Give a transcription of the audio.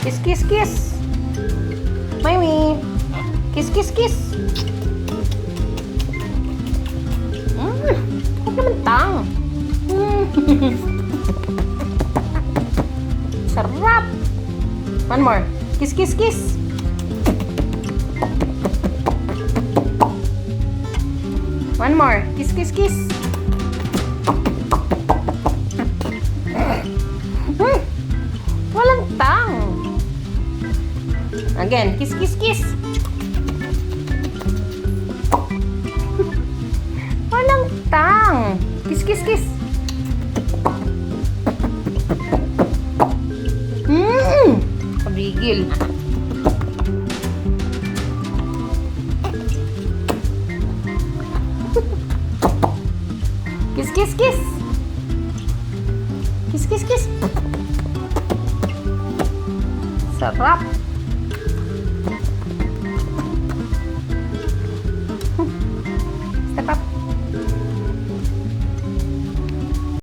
Kiss, kiss, kiss. Mami. Kiss, kiss, kiss. Huwag naman tang. Sarap. One more. Kiss, kiss, kiss. One more. Kiss, kiss, kiss. Walang tang. Again. Kiss, kiss, kiss. Walang tang. Kiss, kiss, kiss. Kabigil. Kiss, kiss, kiss. Kiss, kiss, kiss. Sarap.